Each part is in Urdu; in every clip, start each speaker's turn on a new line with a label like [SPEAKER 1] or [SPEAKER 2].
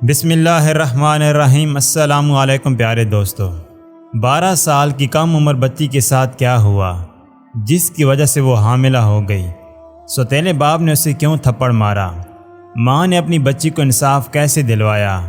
[SPEAKER 1] بسم اللہ الرحمن الرحیم۔ السلام علیکم پیارے دوستو۔ 12 سال کی کم عمر بچی کے ساتھ کیا ہوا جس کی وجہ سے وہ حاملہ ہو گئی؟ سوتیلے باپ نے اسے کیوں تھپڑ مارا؟ ماں نے اپنی بچی کو انصاف کیسے دلوایا؟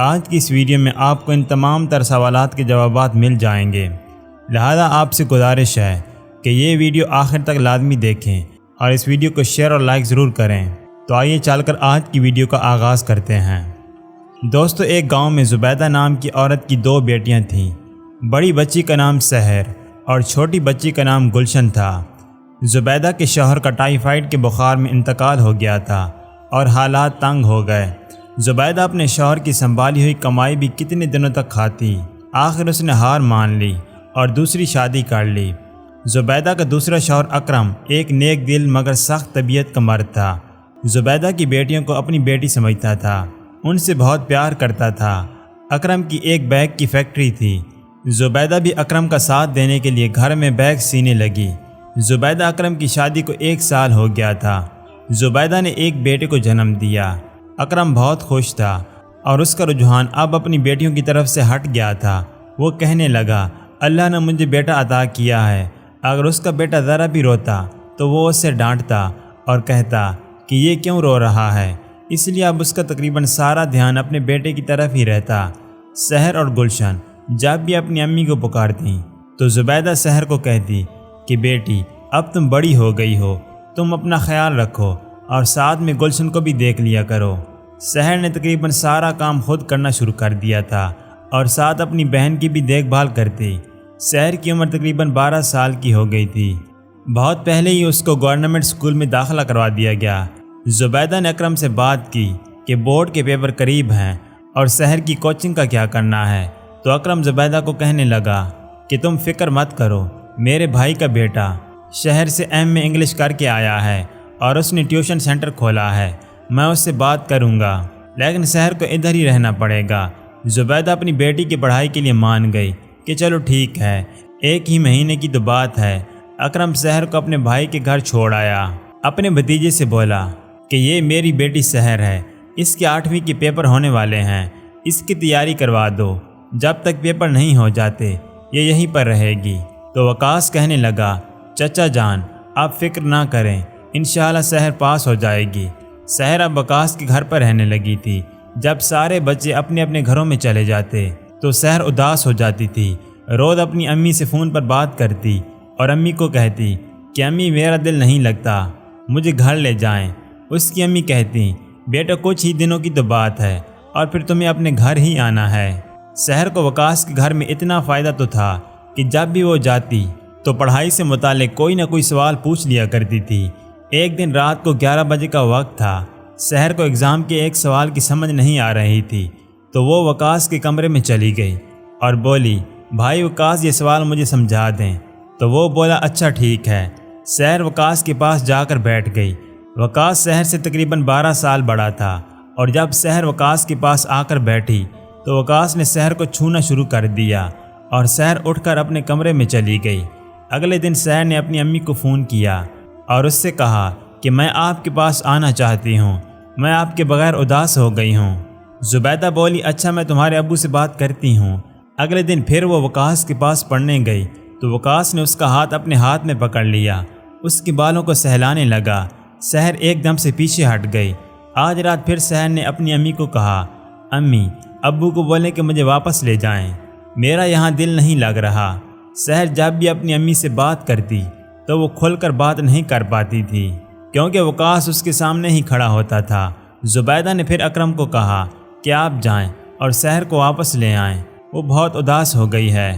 [SPEAKER 1] آج کی اس ویڈیو میں آپ کو ان تمام تر سوالات کے جوابات مل جائیں گے، لہذا آپ سے گزارش ہے کہ یہ ویڈیو آخر تک لازمی دیکھیں اور اس ویڈیو کو شیئر اور لائک ضرور کریں۔ تو آئیے چل کر آج کی ویڈیو کا آغاز کرتے ہیں۔ دوستو، ایک گاؤں میں زبیدہ نام کی عورت کی 2 بیٹیاں تھیں۔ بڑی بچی کا نام سحر اور چھوٹی بچی کا نام گلشن تھا۔ زبیدہ کے شوہر کا ٹائیفائڈ کے بخار میں انتقال ہو گیا تھا اور حالات تنگ ہو گئے۔ زبیدہ اپنے شوہر کی سنبھالی ہوئی کمائی بھی کتنے دنوں تک کھاتی۔ آخر اس نے ہار مان لی اور دوسری شادی کر لی۔ زبیدہ کا دوسرا شوہر اکرم ایک نیک دل مگر سخت طبیعت کا مرد تھا۔ زبیدہ کی بیٹیوں کو اپنی بیٹی سمجھتا تھا، ان سے بہت پیار کرتا تھا۔ اکرم کی ایک بیگ کی فیکٹری تھی۔ زبیدہ بھی اکرم کا ساتھ دینے کے لیے گھر میں بیگ سینے لگی۔ زبیدہ اکرم کی شادی کو 1 سال ہو گیا تھا۔ زبیدہ نے ایک بیٹے کو جنم دیا۔ اکرم بہت خوش تھا اور اس کا رجحان اب اپنی بیٹیوں کی طرف سے ہٹ گیا تھا۔ وہ کہنے لگا، اللہ نے مجھے بیٹا عطا کیا ہے۔ اگر اس کا بیٹا ذرا بھی روتا تو وہ اسے ڈانٹتا اور کہتا کہ یہ کیوں رو رہا ہے، اس لیے اب اس کا تقریباً سارا دھیان اپنے بیٹے کی طرف ہی رہتا۔ سحر اور گلشن جب بھی اپنی امی کو پکارتی تو زبیدہ سحر کو کہتی کہ بیٹی اب تم بڑی ہو گئی ہو، تم اپنا خیال رکھو اور ساتھ میں گلشن کو بھی دیکھ لیا کرو۔ سحر نے تقریباً سارا کام خود کرنا شروع کر دیا تھا اور ساتھ اپنی بہن کی بھی دیکھ بھال کرتی۔ سحر کی عمر تقریباً 12 سال کی ہو گئی تھی۔ بہت پہلے ہی اس کو گورنمنٹ اسکول میں داخلہ کروا دیا گیا۔ زبیدہ نے اکرم سے بات کی کہ بورڈ کے پیپر قریب ہیں اور سحر کی کوچنگ کا کیا کرنا ہے، تو اکرم زبیدہ کو کہنے لگا کہ تم فکر مت کرو، میرے بھائی کا بیٹا شہر سے میں انگلش کر کے آیا ہے اور اس نے ٹیوشن سینٹر کھولا ہے، میں اس سے بات کروں گا، لیکن سحر کو ادھر ہی رہنا پڑے گا۔ زبیدہ اپنی بیٹی کی پڑھائی کے لیے مان گئی کہ چلو ٹھیک ہے، 1 ہی مہینے کی تو بات ہے۔ اکرم سحر کو اپنے بھائی کے گھر چھوڑ آیا۔ اپنے بھتیجے سے بولا کہ یہ میری بیٹی سحر ہے، اس کے 8ویں کے پیپر ہونے والے ہیں، اس کی تیاری کروا دو، جب تک پیپر نہیں ہو جاتے یہ یہیں پر رہے گی۔ تو وقاص کہنے لگا، چچا جان آپ فکر نہ کریں، انشاءاللہ سحر پاس ہو جائے گی۔ سحر اب وقاص کے گھر پر رہنے لگی تھی۔ جب سارے بچے اپنے اپنے گھروں میں چلے جاتے تو سحر اداس ہو جاتی تھی۔ روز اپنی امی سے فون پر بات کرتی اور امی کو کہتی کہ امی میرا دل نہیں لگتا، مجھے گھر لے جائیں۔ اس کی امی کہتی، بیٹا کچھ ہی دنوں کی تو بات ہے اور پھر تمہیں اپنے گھر ہی آنا ہے۔ سحر کو وقاص کے گھر میں اتنا فائدہ تو تھا کہ جب بھی وہ جاتی تو پڑھائی سے متعلق کوئی نہ کوئی سوال پوچھ لیا کرتی تھی۔ ایک دن رات کو 11 بجے کا وقت تھا۔ سحر کو ایگزام کے ایک سوال کی سمجھ نہیں آ رہی تھی تو وہ وقاص کے کمرے میں چلی گئی اور بولی، بھائی وقاص یہ سوال مجھے سمجھا دیں۔ تو وہ بولا، اچھا ٹھیک ہے۔ سحر وقاص کے پاس جا کر بیٹھ گئی۔ وقاص سحر سے تقریباً 12 سال بڑا تھا اور جب سحر وقاص کے پاس آ کر بیٹھی تو وقاص نے سحر کو چھونا شروع کر دیا اور سحر اٹھ کر اپنے کمرے میں چلی گئی۔ اگلے دن سحر نے اپنی امی کو فون کیا اور اس سے کہا کہ میں آپ کے پاس آنا چاہتی ہوں، میں آپ کے بغیر اداس ہو گئی ہوں۔ زبیدہ بولی، اچھا میں تمہارے ابو سے بات کرتی ہوں۔ اگلے دن پھر وہ وقاص کے پاس پڑھنے گئی تو وقاص نے اس کا ہاتھ اپنے ہاتھ میں پکڑ لیا، اس کے بالوں کو سہلانے لگا۔ سحر ایک دم سے پیچھے ہٹ گئی۔ آج رات پھر سحر نے اپنی امی کو کہا، امی ابو کو بولیں کہ مجھے واپس لے جائیں، میرا یہاں دل نہیں لگ رہا۔ سحر جب بھی اپنی امی سے بات کرتی تو وہ کھل کر بات نہیں کر پاتی تھی کیونکہ وقاص اس کے سامنے ہی کھڑا ہوتا تھا۔ زبیدہ نے پھر اکرم کو کہا کہ آپ جائیں اور سحر کو واپس لے آئیں، وہ بہت اداس ہو گئی ہے۔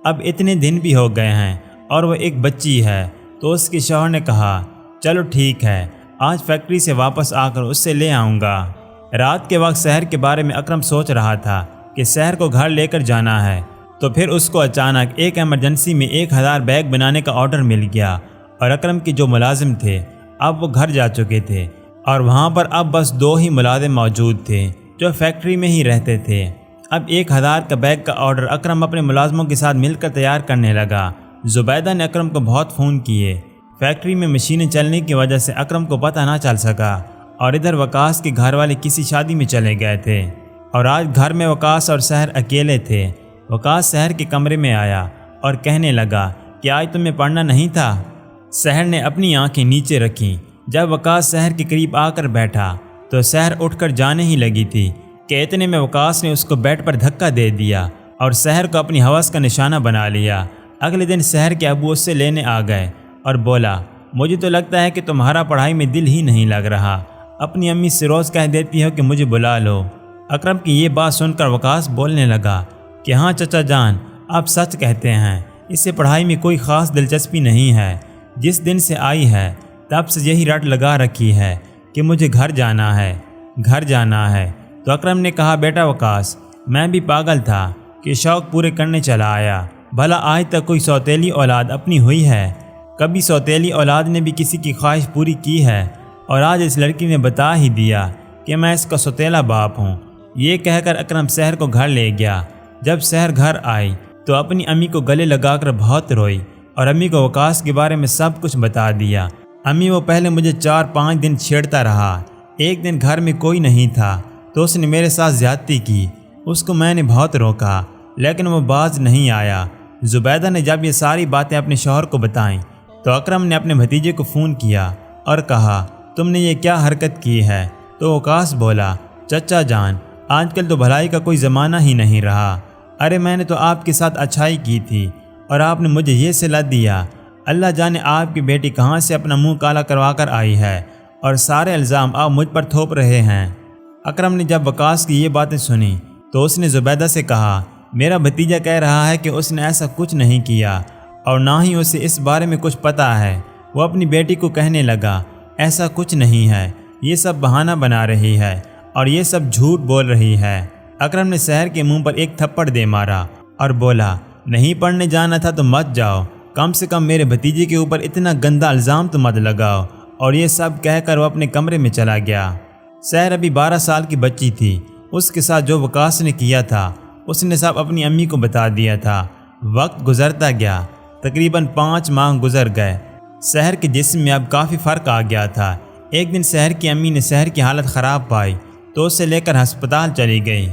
[SPEAKER 1] اب اتنے دن بھی ہو گئے ہیں اور وہ ایک بچی ہے۔ تو اس کے شوہر نے کہا، چلو ٹھیک ہے، آج فیکٹری سے واپس آ کر اس سے لے آؤں گا۔ رات کے وقت سحر کے بارے میں اکرم سوچ رہا تھا کہ سحر کو گھر لے کر جانا ہے، تو پھر اس کو اچانک ایک ایمرجنسی میں 1000 بیگ بنانے کا آرڈر مل گیا اور اکرم کے جو ملازم تھے اب وہ گھر جا چکے تھے اور وہاں پر اب بس 2 ہی ملازم موجود تھے جو فیکٹری میں ہی رہتے تھے۔ اب 1000 کا بیگ کا آرڈر اکرم اپنے ملازموں کے ساتھ مل کر تیار کرنے لگا۔ زبیدہ نے اکرم کو بہت فون کیے۔ فیکٹری میں مشینیں چلنے کی وجہ سے اکرم کو پتہ نہ چل سکا اور ادھر وقاص کے گھر والے کسی شادی میں چلے گئے تھے۔ اور آج گھر میں وقاص اور سحر اکیلے تھے۔ وقاص سحر کے کمرے میں آیا اور کہنے لگا کہ آج تمہیں پڑھنا نہیں تھا؟ سحر نے اپنی آنکھیں نیچے رکھیں۔ جب وقاص سحر کے قریب آ کر بیٹھا تو سحر اٹھ کر جانے ہی لگی تھی کہ اتنے میں وقاص نے اس کو بیڈ پر دھکا دے دیا اور سحر کو اپنی ہوس کا نشانہ بنا لیا۔ اگلے دن سحر کے ابو اس سے لینے آ گئے اور بولا، مجھے تو لگتا ہے کہ تمہارا پڑھائی میں دل ہی نہیں لگ رہا، اپنی امی سے روز کہہ دیتی ہو کہ مجھے بلا لو۔ اکرم کی یہ بات سن کر وقاص بولنے لگا کہ ہاں چچا جان، آپ سچ کہتے ہیں، اس سے پڑھائی میں کوئی خاص دلچسپی نہیں ہے۔ جس دن سے آئی ہے تب سے یہی رٹ لگا رکھی ہے کہ مجھے گھر جانا ہے، گھر جانا ہے۔ تو اکرم نے کہا، بیٹا وقاص، میں بھی پاگل تھا کہ شوق پورے کرنے چلا آیا، بھلا آج تک کوئی سوتیلی اولاد اپنی ہوئی ہے؟ کبھی سوتیلی اولاد نے بھی کسی کی خواہش پوری کی ہے؟ اور آج اس لڑکی نے بتا ہی دیا کہ میں اس کا سوتیلا باپ ہوں۔ یہ کہہ کر اکرم سحر کو گھر لے گیا۔ جب سحر گھر آئی تو اپنی امی کو گلے لگا کر بہت روئی اور امی کو وقاص کے بارے میں سب کچھ بتا دیا۔ امی، وہ پہلے مجھے 4-5 دن چھیڑتا رہا، ایک دن گھر میں کوئی نہیں تھا تو اس نے میرے ساتھ زیادتی کی، اس کو میں نے بہت روکا لیکن وہ باز نہیں آیا۔ زبیدہ نے جب یہ ساری باتیں اپنے شوہر کو بتائیں تو اکرم نے اپنے بھتیجے کو فون کیا اور کہا، تم نے یہ کیا حرکت کی ہے؟ تو وقاص بولا، چچا جان، آج کل تو بھلائی کا کوئی زمانہ ہی نہیں رہا۔ ارے میں نے تو آپ کے ساتھ اچھائی کی تھی اور آپ نے مجھے یہ صلہ دیا۔ اللہ جانے آپ کی بیٹی کہاں سے اپنا منہ کالا کروا کر آئی ہے اور سارے الزام آپ مجھ پر تھوپ رہے ہیں۔ اکرم نے جب وقاص کی یہ باتیں سنی تو اس نے زبیدہ سے کہا، میرا بھتیجا کہہ رہا ہے کہ اس نے ایسا کچھ نہیں کیا اور نہ ہی اسے اس بارے میں کچھ پتہ ہے۔ وہ اپنی بیٹی کو کہنے لگا، ایسا کچھ نہیں ہے، یہ سب بہانہ بنا رہی ہے اور یہ سب جھوٹ بول رہی ہے۔ اکرم نے سحر کے منہ پر ایک تھپڑ دے مارا اور بولا، نہیں پڑھنے جانا تھا تو مت جاؤ، کم سے کم میرے بھتیجے کے اوپر اتنا گندا الزام تو مت لگاؤ۔ اور یہ سب کہہ کر وہ اپنے کمرے میں چلا گیا۔ سحر ابھی 12 سال کی بچی تھی۔ اس کے ساتھ جو وقاص نے کیا تھا اس نے سب اپنی امی کو بتا دیا تھا۔ وقت گزرتا گیا، تقریباً 5 ماہ گزر گئے۔ سحر کے جسم میں اب کافی فرق آ گیا تھا۔ ایک دن سحر کی امی نے سحر کی حالت خراب پائی تو اسے لے کر ہسپتال چلی گئی۔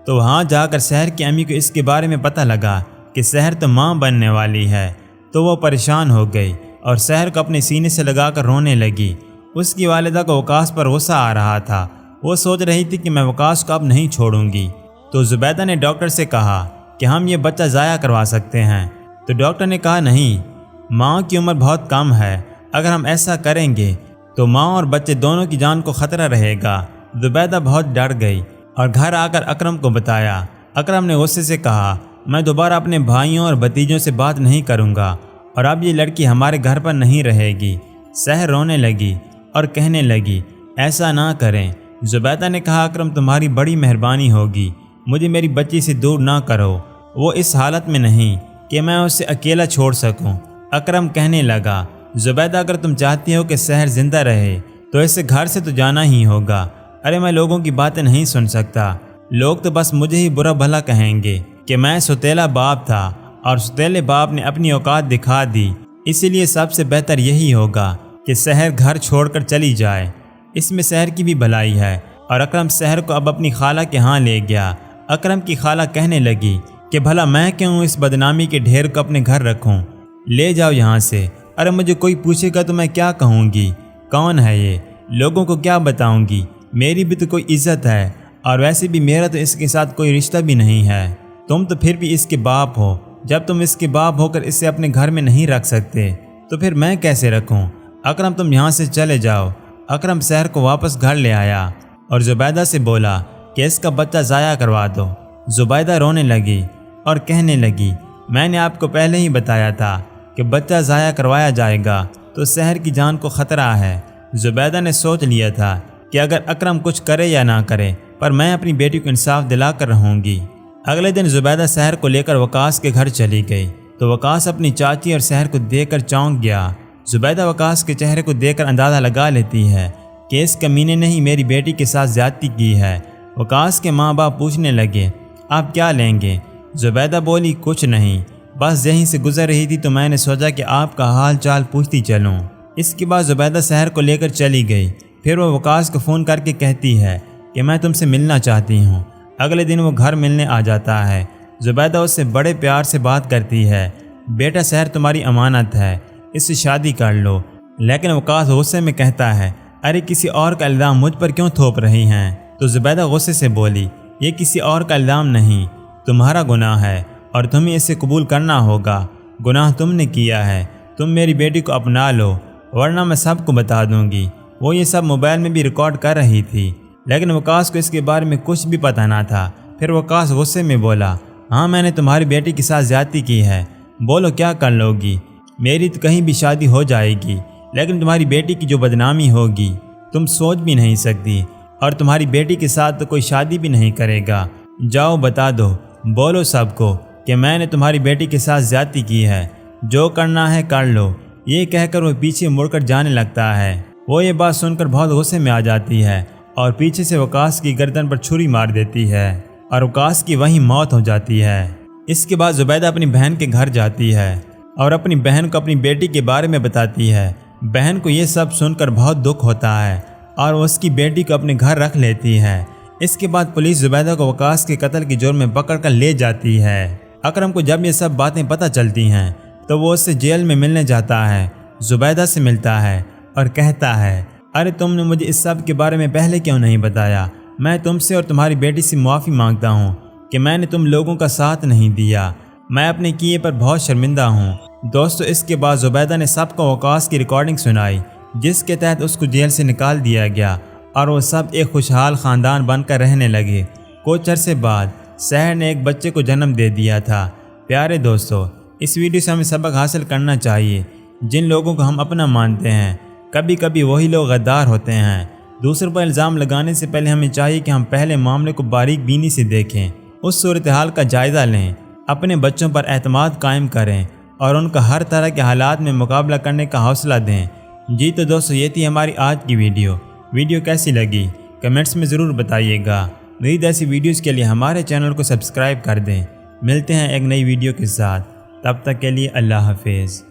[SPEAKER 1] تو وہاں جا کر سحر کی امی کو اس کے بارے میں پتہ لگا کہ سحر تو ماں بننے والی ہے، تو وہ پریشان ہو گئی اور سحر کو اپنے سینے سے لگا کر رونے لگی۔ اس کی والدہ کو وقاص پر غصہ آ رہا تھا، وہ سوچ رہی تھی کہ میں وقاص کو اب نہیں چھوڑوں گی۔ تو زبیدہ نے ڈاکٹر سے کہا کہ ہم یہ بچہ ضائع کروا سکتے ہیں۔ تو ڈاکٹر نے کہا، نہیں، ماں کی عمر بہت کم ہے، اگر ہم ایسا کریں گے تو ماں اور بچے دونوں کی جان کو خطرہ رہے گا۔ زبیدہ بہت ڈر گئی اور گھر آ کر اکرم کو بتایا۔ اکرم نے غصے سے کہا، میں دوبارہ اپنے بھائیوں اور بھتیجوں سے بات نہیں کروں گا اور اب یہ لڑکی ہمارے گھر پر نہیں رہے گی۔ سحر رونے لگی اور کہنے لگی، ایسا نہ کریں۔ زبیدہ نے کہا، اکرم تمہاری بڑی مہربانی ہوگی، مجھے میری بچی سے دور نہ کرو، وہ اس حالت میں نہیں کہ میں اسے اکیلا چھوڑ سکوں۔ اکرم کہنے لگا، زبیدہ اگر تم چاہتی ہو کہ سحر زندہ رہے تو اسے گھر سے تو جانا ہی ہوگا۔ ارے میں لوگوں کی باتیں نہیں سن سکتا، لوگ تو بس مجھے ہی برا بھلا کہیں گے کہ میں سوتیلا باپ تھا اور سوتیلے باپ نے اپنی اوقات دکھا دی۔ اسی لیے سب سے بہتر یہی ہوگا کہ سحر گھر چھوڑ کر چلی جائے، اس میں سحر کی بھی بھلائی ہے۔ اور اکرم سحر کو اب اپنی خالہ کے ہاں لے گیا۔ اکرم کی خالہ کہنے لگی کہ بھلا میں کیوں اس بدنامی کے ڈھیر کو اپنے گھر رکھوں، لے جاؤ یہاں سے۔ ارے مجھے کوئی پوچھے گا تو میں کیا کہوں گی، کون ہے یہ، لوگوں کو کیا بتاؤں گی، میری بھی تو کوئی عزت ہے اور ویسے بھی میرا تو اس کے ساتھ کوئی رشتہ بھی نہیں ہے۔ تم تو پھر بھی اس کے باپ ہو، جب تم اس کے باپ ہو کر اسے اپنے گھر میں نہیں رکھ سکتے تو پھر میں کیسے رکھوں۔ اکرم تم یہاں سے چلے جاؤ۔ اکرم سحر کو واپس گھر لے آیا اور زبیدہ سے بولا کہ اس کا بچہ ضائع کروا دو۔ زبیدہ رونے لگی اور کہنے لگی، میں نے آپ کو پہلے ہی بتایا تھا کہ بچہ ضائع کروایا جائے گا تو سحر کی جان کو خطرہ ہے۔ زبیدہ نے سوچ لیا تھا کہ اگر اکرم کچھ کرے یا نہ کرے پر میں اپنی بیٹی کو انصاف دلا کر رہوں گی۔ اگلے دن زبیدہ سحر کو لے کر وقاص کے گھر چلی گئی تو وقاص اپنی چاچی اور سحر کو دیکھ کر چونک گیا۔ زبیدہ وقاص کے چہرے کو دیکھ کر اندازہ لگا لیتی ہے کہ اس کمینے نے ہی میری بیٹی کے ساتھ زیادتی کی ہے۔ وقاص کے ماں باپ پوچھنے لگے، آپ کیا لیں گے؟ زبیدہ بولی، کچھ نہیں، بس یہیں سے گزر رہی تھی تو میں نے سوچا کہ آپ کا حال چال پوچھتی چلوں۔ اس کے بعد زبیدہ سحر کو لے کر چلی گئی۔ پھر وہ وقاص کو فون کر کے کہتی ہے کہ میں تم سے ملنا چاہتی ہوں، اگلے دن وہ گھر ملنے آ جاتا ہے۔ زبیدہ اس سے بڑے پیار سے بات کرتی ہے، بیٹا سحر تمہاری امانت ہے، اس سے شادی کر لو۔ لیکن وقاص غصے میں کہتا ہے، ارے کسی اور کا الزام مجھ پر کیوں تھوپ رہی ہیں؟ تو زبیدہ غصے سے بولی، یہ کسی اور کا الزام نہیں، تمہارا گناہ ہے اور تمہیں اسے قبول کرنا ہوگا۔ گناہ تم نے کیا ہے، تم میری بیٹی کو اپنا لو ورنہ میں سب کو بتا دوں گی۔ وہ یہ سب موبائل میں بھی ریکارڈ کر رہی تھی، لیکن وقاص کو اس کے بارے میں کچھ بھی پتہ نہ تھا۔ پھر وقاص غصے میں بولا، ہاں میں نے تمہاری بیٹی کے ساتھ زیادتی کی ہے، بولو کیا کر لو گی؟ میری تو کہیں بھی شادی ہو جائے گی، لیکن تمہاری بیٹی کی جو بدنامی ہوگی تم سوچ بھی نہیں سکتی، اور تمہاری بیٹی کے ساتھ تو کوئی شادی بھی نہیں کرے گا۔ جاؤ بتا دو، بولو سب کو کہ میں نے تمہاری بیٹی کے ساتھ زیادتی کی ہے، جو کرنا ہے کر لو۔ یہ کہہ کر وہ پیچھے مڑ کر جانے لگتا ہے۔ وہ یہ بات سن کر بہت غصے میں آ جاتی ہے اور پیچھے سے وقاص کی گردن پر چھری مار دیتی ہے اور وقاص کی وہیں موت ہو جاتی ہے۔ اس کے بعد زبیدہ اپنی بہن کے گھر جاتی ہے اور اپنی بہن کو اپنی بیٹی کے بارے میں بتاتی ہے۔ بہن کو یہ سب سن کر بہت دکھ ہوتا ہے اور وہ اس کی بیٹی کو اپنے گھر رکھ لیتی ہے۔ اس کے بعد پولیس زبیدہ کو وقاص کے قتل کے جرم میں پکڑ کر لے جاتی ہے۔ اکرم کو جب یہ سب باتیں پتہ چلتی ہیں تو وہ اس سے جیل میں ملنے جاتا ہے، زبیدہ سے ملتا ہے اور کہتا ہے، ارے تم نے مجھے اس سب کے بارے میں پہلے کیوں نہیں بتایا؟ میں تم سے اور تمہاری بیٹی سے معافی مانگتا ہوں کہ میں نے تم لوگوں کا ساتھ نہیں دیا، میں اپنے کیے پر بہت شرمندہ ہوں۔ دوستو اس کے بعد زبیدہ نے سب کو وقاص کی ریکارڈنگ سنائی، جس کے تحت اس کو جیل سے نکال دیا گیا اور وہ سب ایک خوشحال خاندان بن کر رہنے لگے۔ کچھ عرصے بعد سحر نے ایک بچے کو جنم دے دیا تھا۔ پیارے دوستو، اس ویڈیو سے ہمیں سبق حاصل کرنا چاہیے، جن لوگوں کو ہم اپنا مانتے ہیں کبھی کبھی وہی لوگ غدار ہوتے ہیں۔ دوسروں پر الزام لگانے سے پہلے ہمیں چاہیے کہ ہم پہلے معاملے کو باریک بینی سے دیکھیں، اس صورتحال کا جائزہ لیں، اپنے بچوں پر اعتماد قائم کریں اور ان کا ہر طرح کے حالات میں مقابلہ کرنے کا حوصلہ دیں۔ جی تو دوستو، یہ تھی ہماری آج کی ویڈیو کیسی لگی کمنٹس میں ضرور بتائیے گا۔ مزید ایسی ویڈیوز کے لیے ہمارے چینل کو سبسکرائب کر دیں۔ ملتے ہیں ایک نئی ویڈیو کے ساتھ، تب تک کے لیے اللہ حافظ۔